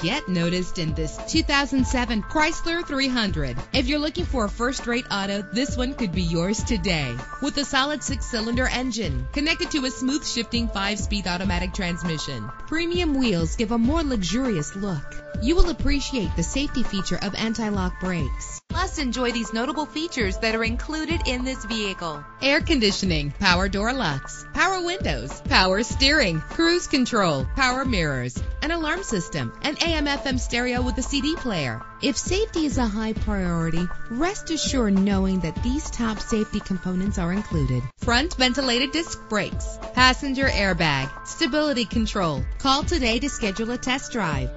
Get noticed in this 2007 Chrysler 300. If you're looking for a first-rate auto, this one could be yours today. With a solid 6-cylinder engine connected to a smooth shifting 5-speed automatic transmission, premium wheels give a more luxurious look. You will appreciate the safety feature of anti-lock brakes. Plus, enjoy these notable features that are included in this vehicle: air conditioning, power door locks, power windows, power steering, cruise control, power mirrors, an alarm system, an AM/FM stereo with a CD player. If safety is a high priority, rest assured knowing that these top safety components are included: front ventilated disc brakes, passenger airbag, stability control. Call today to schedule a test drive.